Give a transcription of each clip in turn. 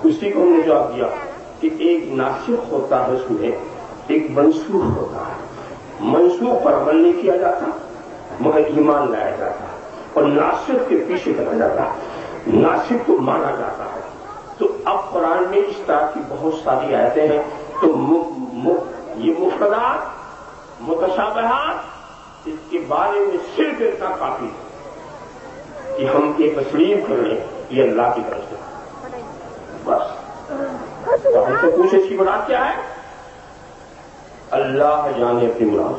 اسی کو ہم نے جواب دیا کہ ایک ناسخ ہوتا ہے، اس میں ایک منسوخ ہوتا ہے. منسوخ پر عمل نہیں کیا جاتا، مگر ایمان لایا جاتا ہے، اور ناسخ کے پیچھے چلا جاتا ہے، ناسخ کو مانا جاتا ہے. تو اب قرآن میں اس طرح کی بہت ساری آیتیں ہیں. تو یہ مفردات متشابہات، اس کے بارے میں صرف اتنا کافی ہے کہ ہم یہ تسلیم کر لیں یہ اللہ کی طرف سے بس. تو ہم سے پوچھے اس کی مراد کیا ہے؟ اللہ جانے اپنی مراد.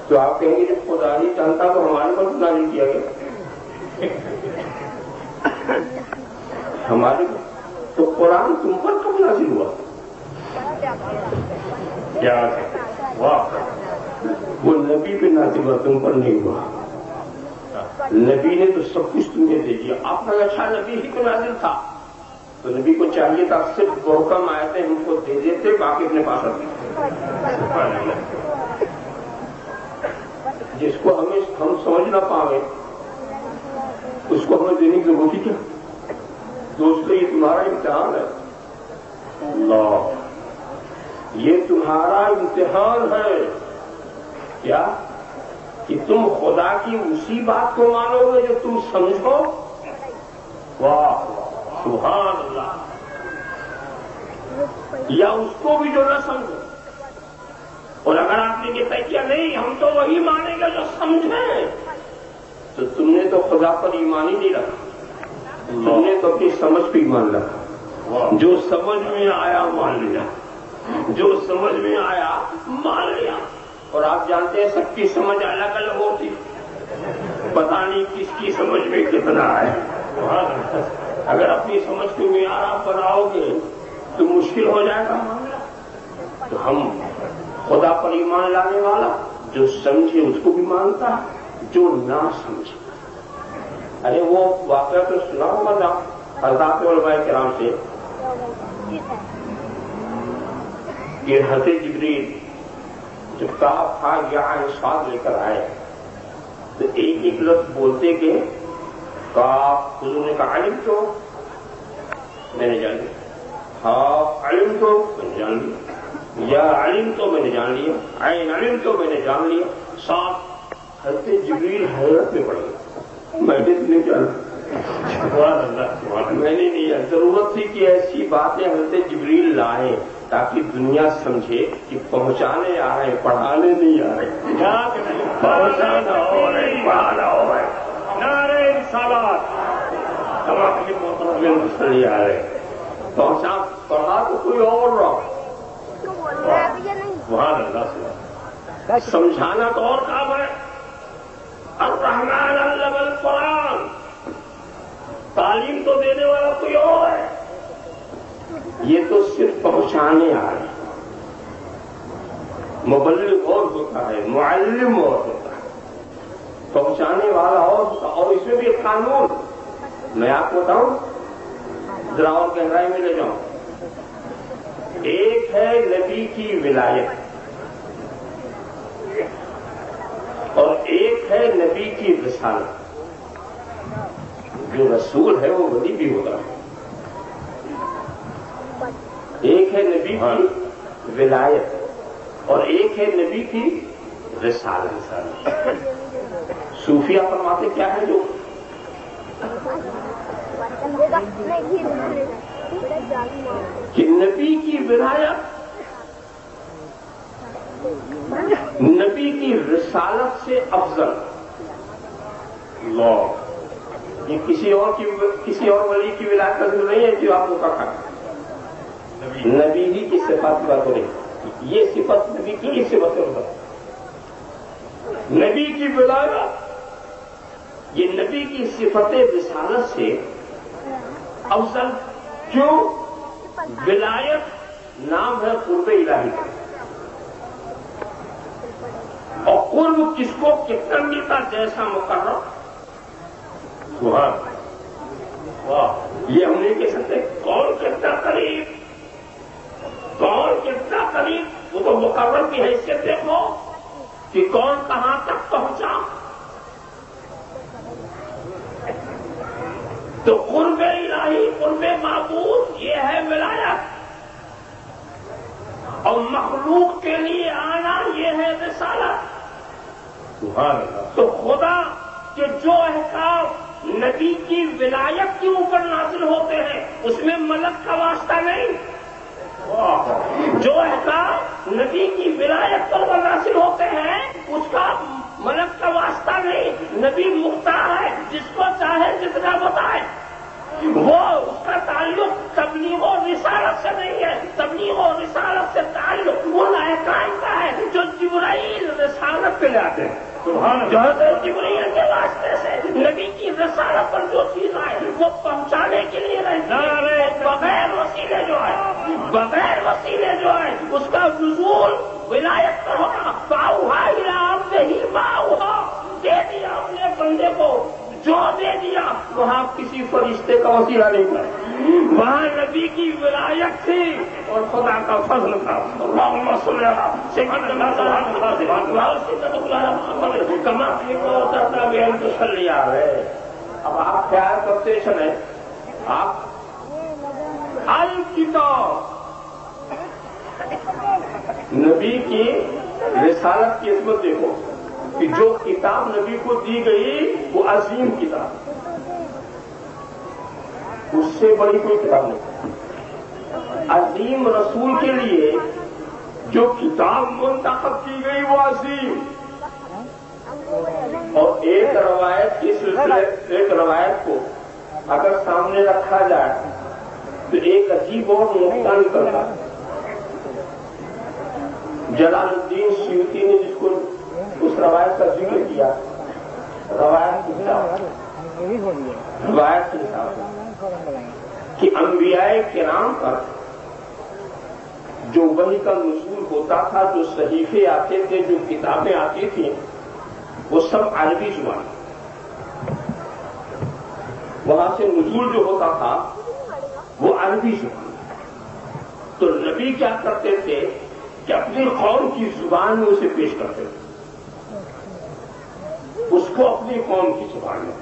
تو آپ کہیں گے جب خدا نہیں جانتا تو ہمارے پر خدا نہیں کیا گیا ہمارے تو قرآن تم پر کب نازل ہوا؟ کیا واہ، وہ نبی پہ نازل ہوا، تم پر نہیں ہوا. نبی نے تو سب کچھ تمہیں دے دیا. آپ کا اچھا نبی ہی کو نازل تھا تو نبی کو چاہیے تھا صرف محکم آیتیں ہم کو دے دیتے، باقی اپنے پاس رکھتے. جس کو ہم سمجھ نہ پاوے اس کو ہمیں دینے کی ضرورت ہی کیا؟ دوستو یہ تمہارا امتحان ہے. اللہ، یہ تمہارا امتحان ہے. کیا کہ تم خدا کی اسی بات کو مانو گے جو تم سمجھو؟ واہ سبحان اللہ. یا اس کو بھی جو نہ سمجھو. اور اگر آپ نے یہ طے کیا نہیں ہم تو وہی مانیں گے جو سمجھیں، تو تم نے تو خدا پر ایمان ہی نہیں رکھا، تم نے تو اپنی سمجھ پہ ایمان رکھا. جو سمجھ میں آیا مان لیا، جو سمجھ میں آیا مان لیا. اور آپ جانتے ہیں سب کی سمجھ الگ الگ ہوتی، پتہ نہیں کس کی سمجھ میں کتنا ہے. اگر اپنی سمجھ کو معیار آپ بناؤ گے تو مشکل ہو جائے گا معاملہ. تو ہم خدا پر ایمان لانے والا جو سمجھے اس کو بھی مانتا، جو نہ سمجھے. ارے وہ واقعہ تو سنا ہوگا تھا حضرات علماء کرام سے کہ حضرت جبریل جب کہا تھا یہاں ارشاد لے کر آئے تو ایک ایک لفظ بولتے گئے. کہا حضور نے کہا علم تو میں نے جان لیا، ہاں علم تو میں نے جان لیا، یا علم تو میں نے جان لیا، عین علم تو میں نے جان لیا. ساتھ حضرت جبریل حیرت میں پڑ گئے، میں نے نہیں جانا. میں نے نہیں جانا. ضرورت تھی کہ ایسی باتیں حضرت جبریل لائیں تاکہ دنیا سمجھے کہ پہنچانے آ رہے ہیں، پڑھانے نہیں آ رہے. پہنچانا ہو رہے، پڑھانا ہو رہے. نعرہ رسالت تمام کے محترم نہیں آ رہے. پہنچا پڑھا تو کوئی اور رہا، وہاں اللہ سے سمجھانا تو اور کام ہے. الرحمن علم القرآن، تعلیم تو دینے والا کوئی اور ہے. یہ تو صرف پہنچانے آ رہے. مبلغ اور ہوتا ہے، معلم اور ہوتا ہے، پہنچانے والا اور ہوتا. اور اس میں بھی ایک قانون میں آپ کو بتاؤں، ذرا اور گہرائی میں لے جاؤں. ایک ہے نبی کی ولایت اور ایک ہے نبی کی رسالت. جو رسول ہے وہ ولی بھی ہوتا ہے. ایک ہے نبی کی ولایت اور ایک ہے نبی کی رسالت. صوفیہ فرماتے کیا ہے جو کہ نبی کی ولایت نبی کی رسالت سے افضل. اللہ، یہ کسی اور ولی کی ولایت افضل نہیں ہے جو آپ کو کہا. نبی ہی کی صفات کی بات ہو رہی. یہ صفت نبی کی اس صفت سے ہوتا. نبی کی ولایت یہ نبی کی صفت رسالت سے افضل. کیوں؟ ولایت نام ہے قرب الہی کا، اور قرب کس کو کتنا ملتا جیسا مقرر. واہ، یہ ہم نہیں کہہ سکتے کون کتنا قریب، کون کتنا قریب. وہ تو مقرر کی حیثیت دیکھو کہ کون کہاں تک پہنچا. تو قرب الہی، قرب معبود، یہ ہے ولایت، اور مخلوق کے لیے آنا یہ ہے رسالت۔ تو خدا کے جو احکام نبی کی ولایت کے اوپر نازل ہوتے ہیں اس میں ملک کا واسطہ نہیں، جو احکام نبی کی ولایت پر نازل ہوتے ہیں اس کا ملک کا واسطہ نہیں، نبی مختار ہے، جس کو چاہے جتنا بتائے، وہ اس کا تعلق تبلیغ و رسالت سے نہیں ہے، تبلیغ و رسالت سے تعلق ان احکام کا ہے جو جبرائیل رسالت پہ لاتے ہیں، جو حضرت جبرائیل کے واسطے سے نبی کی رسالت پر جو چیز آئے وہ پہنچانے کے لیے رہتی ہے، بغیر وسیلے جو ہے، بغیر وسیلے جو ہے اس کا نزول ولایت پر ہونا، فاؤہا الی عبدہ ما اوحی، دے دیا اپنے بندے کو جو دے دیا، وہاں کسی فرشتے کا وسیلہ نہیں تھا، وہاں نبی کی ولایت تھی اور خدا کا فضل تھا۔ اللہم صلی علی سیدنا محمد کما اترتا بہن تصلی علیہ۔ اب آپ خیال کرتے چلیں، آپ الکتاب نبی کی رسالت کی عظمت دیکھو کہ جو کتاب نبی کو دی گئی وہ عظیم کتاب، اس سے بڑی کوئی کتاب نہیں۔ عظیم رسول کے لیے جو کتاب منتخب کی گئی وہ عظیم، اور ایک روایت کے سلسلے، ایک روایت کو اگر سامنے رکھا جائے تو ایک عجیب اور نقطہ نکلتا ہے۔ جلال الدین سیوطی نے جس کو اس روایت کا ذکر کیا، روایت کے حساب کہ انبیاء کرام پر جو وحی کا نزول ہوتا تھا، جو صحیفے آتے تھے، جو کتابیں آتی تھیں، وہ سب عربی زبان، وہاں سے نزول جو ہوتا تھا وہ عربی زبان۔ تو نبی کیا کرتے تھے کہ اپنی قوم کی زبان میں اسے پیش کرتے تھے، اس کو اپنی قوم کی زبان میں۔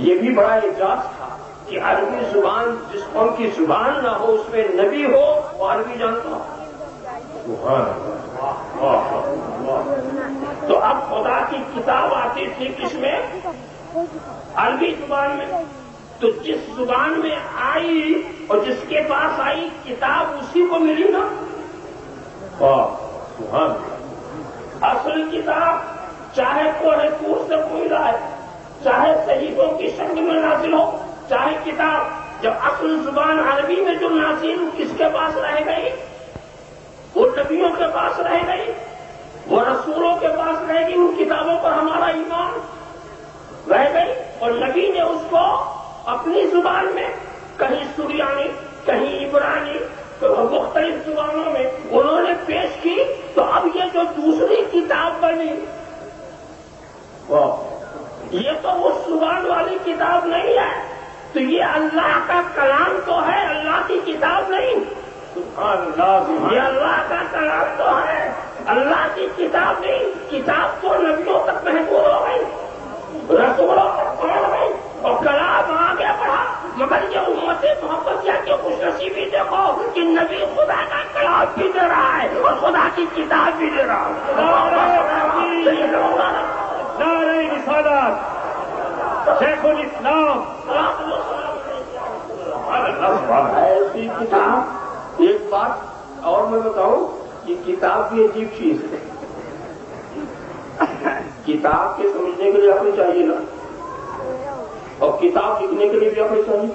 یہ بھی بڑا اعجاز تھا کہ عربی زبان، جس قوم کی زبان نہ ہو اس میں نبی ہو وہ عربی جانتا ہو۔ تو اب خدا کی کتاب آتی تھی کس میں؟ عربی زبان میں۔ تو جس زبان میں آئی اور جس کے پاس آئی کتاب اسی کو ملی نا۔ اصل کتاب چاہے کوہ طور سے کوئی لائے، چاہے صحیفوں کی شکل میں نازل ہو، چاہے کتاب، جب اصل زبان عربی میں جو نازل کس کے پاس رہ گئی؟ وہ نبیوں کے پاس رہ گئی، وہ رسولوں کے پاس رہ گئی، ان کتابوں پر ہمارا ایمان رہ گئی، اور نبی نے اس کو اپنی زبان میں، کہیں سریانی، کہیں عبرانی، مختلف زبانوں میں انہوں نے پیش کی۔ تو اب یہ جو دوسری کتاب بنی، یہ تو اس زبان والی کتاب نہیں ہے، تو یہ اللہ کا کلام تو ہے، اللہ کی کتاب نہیں۔ یہ اللہ کا کلام تو ہے، اللہ کی کتاب نہیں۔ کتاب تو نبیوں تک محدود ہو گئی، رسولوں تک پہنچ گئی، اور کلام آگے بڑھا، مگر یہ امت محمدیہ کی خوش نصیبی دیکھو کہ نبی خدا کا کلام بھی دے رہا ہے اور خدا کی کتاب بھی دے رہا ہے۔ نعرہ رسالت، شیخ الاسلام۔ ایسی کتاب، ایک بات اور میں بتاؤں، یہ کتاب بھی عجیب چیز ہے۔ کتاب کے سمجھنے کے لیے عقل چاہیے نا، اور کتاب لکھنے کے لیے بھی عقل چاہیے۔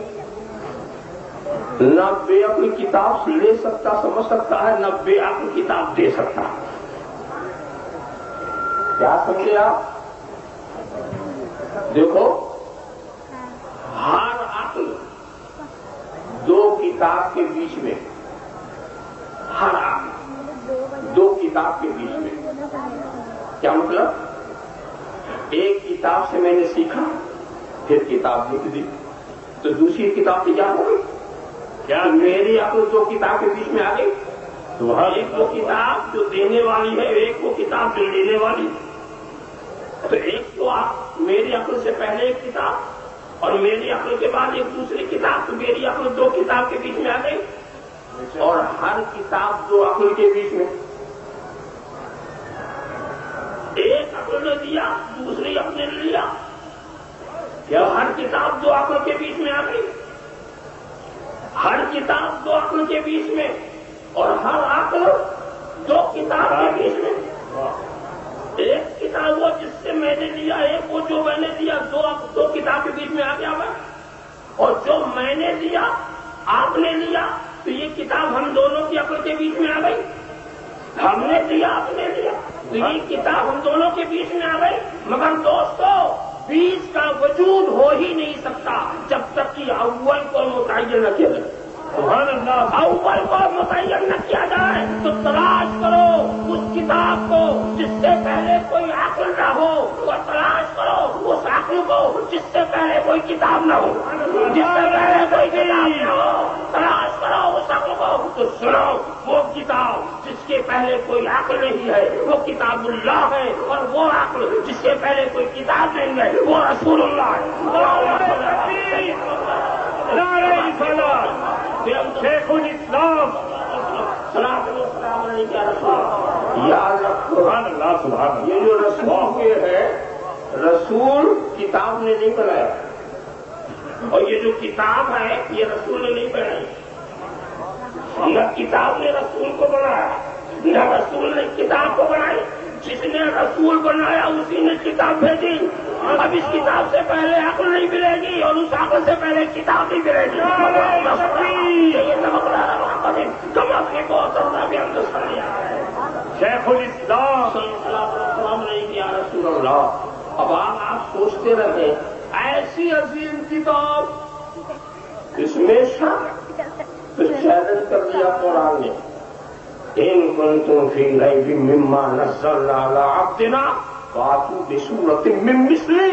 نہ بے عقل کتاب لے سکتا، سمجھ سکتا ہے، نہ بے عقل کتاب دے سکتا ہے۔ کیا سمجھے آپ؟ دیکھو، ہر عقل دو کتاب کے بیچ میں، ہر عقل دو کتاب کے بیچ میں، کیا مطلب؟ ایک کتاب سے میں نے سیکھا، پھر کتاب لکھ دی، تو دوسری کتاب تیار ہو گئی۔ کیا میری عقل دو کتاب کے بیچ میں آ گئی؟ تو ایک وہ کتاب جو دینے والی ہے، ایک وہ کتاب جو لینے والی ہے۔ تو ایک تو آپ میری عقل سے پہلے ایک کتاب، اور میری عقل کے بعد ایک دوسری کتاب، تو میری عقل دو کتاب کے بیچ میں آ گئی، اور ہر کتاب دو عقل کے بیچ میں، ایک عقل نے دیا دوسری عقل نے لیا، کیا ہر کتاب دو عقل کے بیچ میں آ گئی، ہر کتاب دو عقل کے بیچ میں، اور ہر عقل دو کتاب کے بیچ میں، ایک کتاب وہ جس سے میں نے لیا، ایک وہ جو میں نے دیا، دو کتاب کے بیچ میں آ گیا ہوا، اور جو میں نے دیا آپ نے لیا، تو یہ کتاب ہم دونوں کی عقل کے بیچ میں آ گئی، ہم نے دیا آپ نے لیا، تو یہ کتاب ہم دونوں کے بیچ میں آ گئی۔ مگر دوستو بیچ کا وجود ہو ہی نہیں سکتا جب تک کہ اول کو متعین نہ کیا جائے، سبحان اللہ، اول کو متعین نہ کیا جائے تو تلاش کرو اس کتاب کو جس سے پہلے کوئی عقل نہ ہو، اور تلاش کرو اس عقل کو جس سے پہلے کوئی کتاب نہ ہو، جس سے پہلے کوئی کتاب نہ ہو، تلاش کرو اس عقل کو، تو سنو وہ کتاب جس کے پہلے کوئی عقل نہیں ہے وہ کتاب اللہ ہے، اور وہ عقل جس سے پہلے کوئی کتاب نہیں ہے وہ رسول اللہ ہے۔ نعرہ رسالت، شیخ الاسلام، یاد رکھو، سبحان اللہ، سبحان اللہ، یہ جو رسول کے ہے، رسول کتاب نے نہیں بنایا، اور یہ جو کتاب ہے یہ رسول نے نہیں بنائی، نہ کتاب نے رسول کو بنایا نہ رسول نے کتاب کو بنائی، جس نے رسول بنایا اسی نے کتاب بھیجی، اب اس کتاب سے پہلے عقل نہیں ملے گی اور اس عقل سے پہلے کتاب نہیں ملے گی، شیخ الاسلام، نہیں کیا رسول اللہ۔ اب آپ سوچتے رہے ایسی عظیم کتاب اس میں شک، تو چیلنج کر دیا قرآن نے، ان کنتم فی ریب مما نزلنا علی عبدنا فاتوا بسورۃ من مثلہ،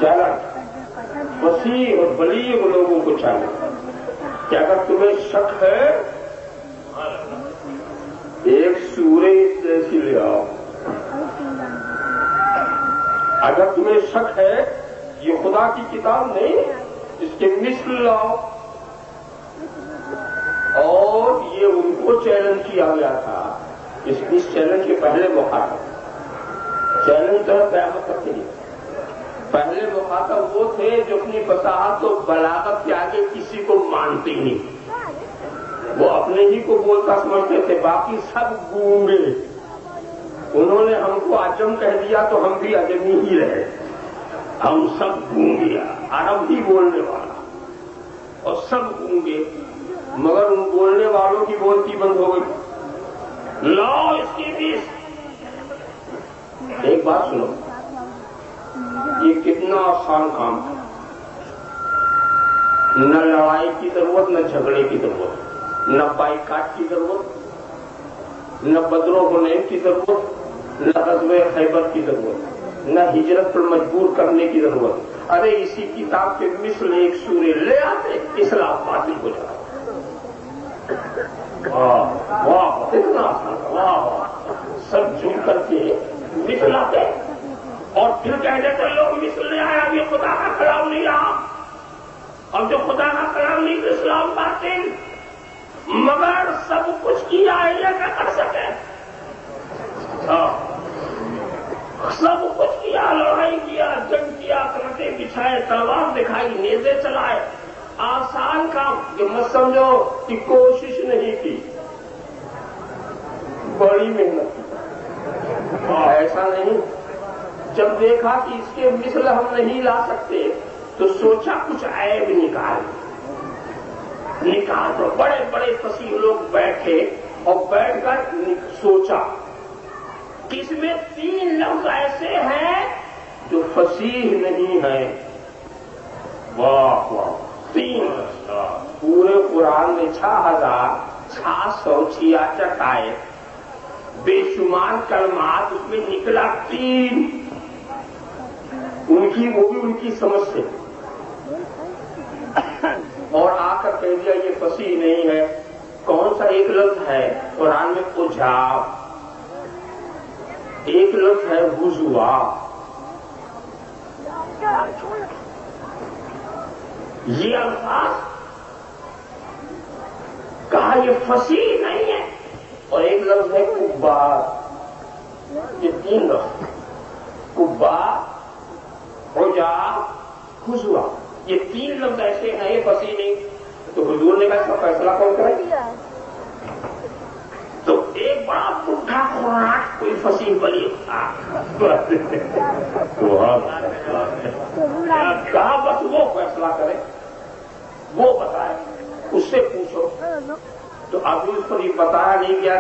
چیلنج وسیع اور بلیغ لوگوں کو چاہیے کہ اگر تمہیں شک ہے ایک سورہ جیسی لے آؤ، اگر تمہیں شک ہے یہ خدا کی کتاب نہیں اس کے مثل لاؤ، اور یہ ان کو چیلنج کیا گیا تھا، اس چیلنج کے پہلے مخاطب، چیلنج تو قیامت تک نہیں، پہلے مخاطب وہ تھے جو اپنی فصاحت و بلاغت کے آگے کسی کو مانتے ہی نہیں، وہ اپنے ہی کو بولتا سمجھتے تھے، باقی سب گونگے، انہوں نے ہم کو عجم کہہ دیا تو ہم بھی عجمی ہی رہے، ہم سب گونگے، عرب ہی بولنے والا اور سب گونگے، مگر ان بولنے والوں کی بولتی بند ہو گئی، لاؤ اس کی بیس۔ ایک بات سنو، یہ کتنا آسان کام ہے، نہ لڑائی کی ضرورت نہ جھگڑے کی ضرورت، نہ بائیکاٹ کی ضرورت، نہ بدر و حنین کی ضرورت، نہ غزوہ خیبر کی ضرورت، نہ ہجرت پر مجبور کرنے کی ضرورت، ارے اسی کتاب کے مثل ایک سورے لے آتے اسلام باطل ہو جاتا، واہ واہ اتنا آسان، واہ، سب جم کر کے مثل آتے اور پھر کہہ دیتے لوگ مثل نہیں آیا، اب یہ خدا کا کلام نہیں رہا، اب جو خدا کا کلام نہیں تو اسلام باطل، مگر سب کچھ کیا ہے یہ کیا کر سکے، سب کچھ کیا، لڑائی کیا، جنگ کیا، کنٹے بچھائے، تلوار دکھائی، نیزے چلائے، آسان کام، کہ مت سمجھو کہ کوشش نہیں کی، بڑی محنت کی، ایسا نہیں، جب دیکھا کہ اس کے مثل ہم نہیں لا سکتے تو سوچا کچھ عیب نکال دو، بڑے بڑے فصیح لوگ بیٹھے اور بیٹھ کر سوچا کہ اس میں 3 لفظ ایسے ہیں جو فصیح نہیں ہیں، واہ واہ، 3 پورے قرآن میں 6666 آئے، بے شمار کلمات اس میں نکلا 3، وہ بھی ان کی سمجھ سے، اور آ کر کہہ دیا یہ فصیح نہیں ہے۔ کون سا ایک لفظ ہے قرآن میں؟ عجاب، ایک لفظ ہے حضوا، یہ الفاظ کہا یہ فصیح نہیں ہے. اور ایک لفظ ہے کبار. یہ تین لفظ کبار حجاب خضوع یہ تین لفظ ایسے ہیں یہ فصیح نہیں. تو حضور نے کہا اس کا فیصلہ کون کرے؟ تو ایک بڑا بڈھا خوراک کوئی فصیح بلی کہا بس وہ فیصلہ کرے وہ بتائے اس سے پوچھو. تو ابھی اس پر یہ بتایا نہیں گیا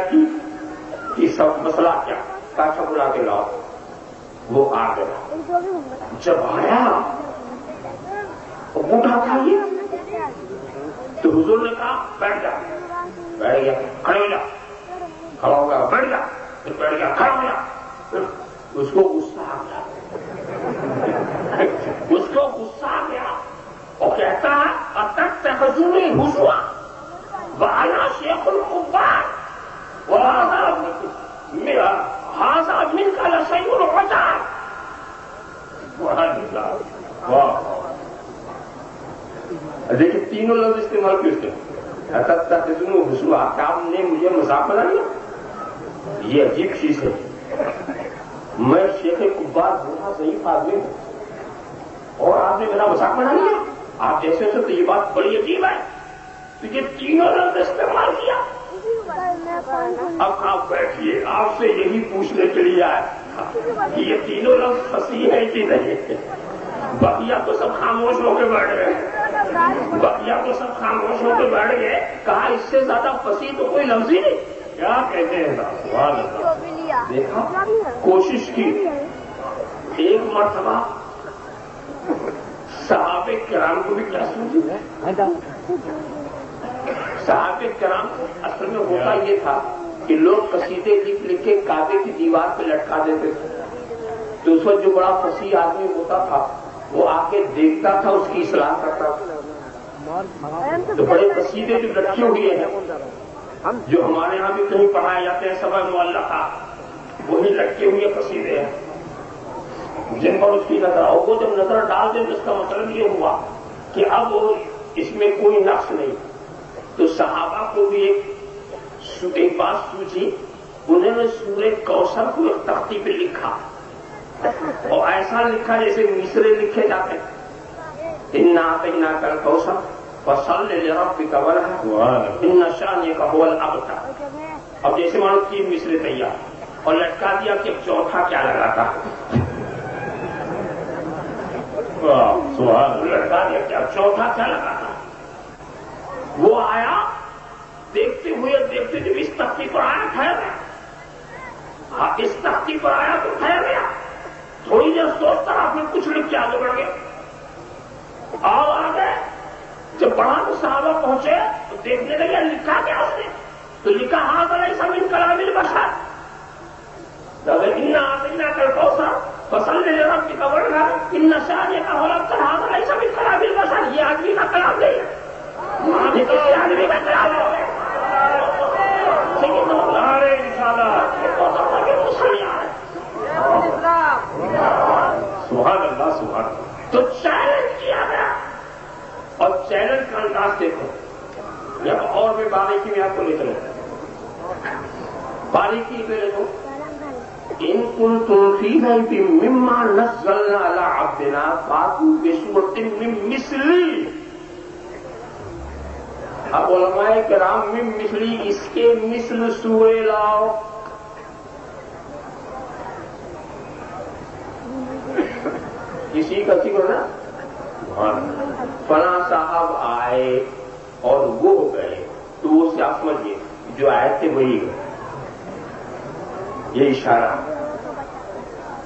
کہ سب مسئلہ کیا کاشا بلا کے لاؤ. وہ آ گیا. جب آیا وہ بوٹھا تھا یہ تو حضور نے کہا بیٹھ جا. بیٹھ گیا. کھڑے ہو جا. کھڑا ہو گیا. بیٹھ جا. پھر بیٹھ گیا. کھڑا ہو جا. اس کو غصہ آ گیا. اس کو غصہ آ گیا اور کہتا ہے اتک تخذونی حضوا وانا شیخ القبار هذا منك لشيء عجاب. دیکھیے تینوں لفظ استعمال کیے اس نے. آپ نے مجھے مذاق بنا لیا. یہ عجیب چیز ہے. میں شیخ کبار بوڑھا ضعیف آدمی ہوں اور آپ نے میرا مذاق بنا لیا. آپ جیسے تو یہ بات بڑی عجیب ہے. تو یہ تینوں لفظ استعمال کیا. اب آپ بیٹھیے آپ سے یہی پوچھنے کے لیے آئے یہ تینوں لفظ فصیح ہے کہ نہیں. بقیہ تو سب خاموش ہو کے بیٹھ گئے. بقیہ تو سب خاموش ہو کے بیٹھ گئے. کہا اس سے زیادہ فصیح تو کوئی لفظ ہی نہیں. کیا کہتے ہیں دیکھا کوشش کی. ایک مرتبہ صحابہ کرام کو بھی کیا سمجھے. صحابہ کرام اصل میں ہوتا یہ تھا کہ لوگ قصیدے لکھ کے کعبے کی دیوار پہ لٹکا دیتے تھے. تو اس وقت جو بڑا فصیح آدمی ہوتا تھا وہ آ کے دیکھتا تھا اس کی اصلاح کرتا تھا. تو بڑے قصیدے جو لٹکے ہوئے ہیں جو ہمارے یہاں بھی کہیں پڑھائے جاتے ہیں سبع معلقہ وہی لٹکے ہوئے قصیدے ہیں جن پر اس کی نظر اور وہ جب نظر ڈال دیں تو اس کا مطلب یہ ہوا کہ اب اس میں کوئی نقص نہیں. تو صحابہ کو بھی ایک بات سوچی. انہوں نے سورہ کوثر کو ایک تختی پہ لکھا اور ایسا لکھا جیسے مصرے لکھے جاتے ہیں. انا اعطیناک الکوثر فصل لربک وانحر ان شانئک هو الابتر. اب جیسے مانو 3 مصرے تیار اور لٹکا دیا کہ چوتھا کیا لگاتا. لٹکا دیا کہ اب چوتھا کیا لگاتا. وہ آیا دیکھتے ہوئے دیکھتے جب اس تختی پر آیا ٹھہر گیا. اس تختی پر آیا تو ٹھہر گیا. تھوڑی دیر سوچتا آپ نے کچھ لکھ کے آگے بڑھ گئے اور آ گئے. جب بڑھا تو صحابہ پہنچے تو دیکھنے لگے لکھا کیا اس نے. تو لکھا ھذا لیس من کلام البشر انا اعطیناک الکوثر فصل لربک وانحر ان شانئک هو الابتر. ھذا لیس من کلام البشر. یہ آدمی کا کلام نہیں ہے. کسی آدمی کا کلام ہے. سبحان اللہ سبحان اللہ. تو چیلنج کیا گیا اور چیلنج کا انداز دیکھو. جب اور بھی باریکی میں آپ کو لے چلو. باریکی پہ لے لو. ان کنتم فی ریب مما نزلنا علی عبدنا فاتوا بسورۃ من مثلہ. اب علماء کرام من مثلی اس کے مثل سورے لاؤ. کسی کا ذکر نا فلاں صاحب آئے اور وہ گئے تو وہ سے آپ سمجھیے جو آئے تھے وہی گئے. یہ اشارہ.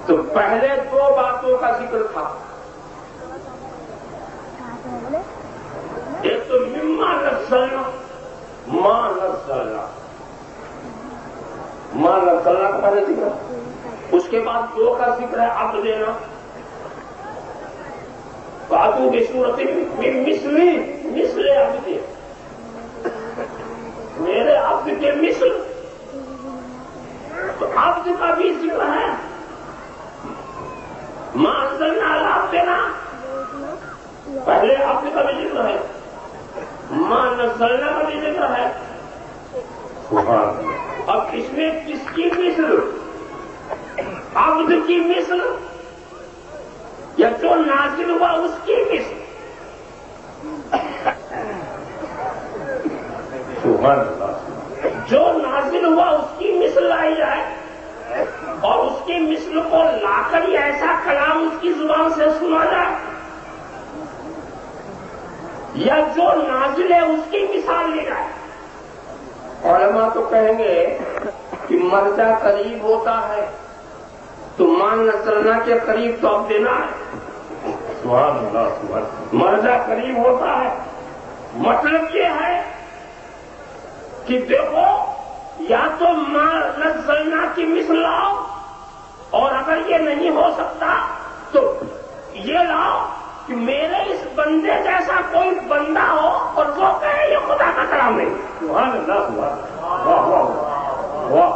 تو پہلے 2 باتوں کا ذکر تھا. ایک تو مما نزلنا ما نزلنا کا پہلے ذکر. اس کے بعد 2 کا ذکر ہے عبد دینا. فاتوا بسورۃ من مثلہ مثل عبد میرے عبد کے مثل. تو عبد کا بھی ذکر ہے. ما انزلنا علی عبدنا ارے آپ کا بھی ذکر ہے، ماں نزلنا کا بھی ذکر ہے. اب اس میں کس کی مثل؟ عبد کی مثل یا جو نازل ہوا اس کی مثل؟ سبحان اللہ. جو نازل ہوا اس کی مثل لائی جائے اور اس کی مثل کو لا کر ہی ایسا کلام اس کی زبان سے سنا جائے، یا جو نازل ہے اس کی مثال لی جائے. علماء تو کہیں گے کہ مرجع قریب ہوتا ہے تو مان نزلنا کے قریب تو اب دینا ہے. سبحان اللہ. سبحان اللہ. مرجع قریب ہوتا ہے، مطلب یہ ہے کہ دیکھو یا تو مان نزلنا کی مثل لاؤ، اور اگر یہ نہیں ہو سکتا تو یہ لاؤ کہ میرے اس بندے جیسا کوئی بندہ ہو اور وہ کہے یہ خدا کا کلام نہیں. سبحان اللہ. سبحان اللہ. واہ واہ واہ.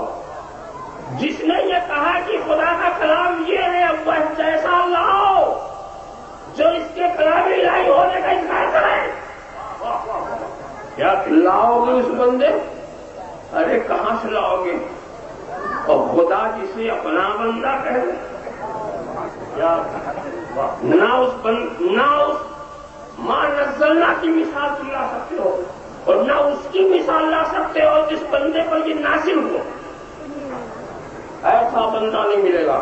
جس نے یہ کہا کہ خدا کا کلام یہ ہے وہ جیسا لاؤ جو اس کے کلام الہی ہونے کا انکار کرے. کیا لاؤ گے اس بندے؟ ارے کہاں سے لاؤ گے؟ اور خدا جسے اپنا بندہ کہے کیا نہ اس ماں نزلنا کی مثال تم لا سکتے ہو اور نہ اس کی مثال لا سکتے ہو جس بندے پر یہ نازل ہو. ایسا بندہ نہیں ملے گا.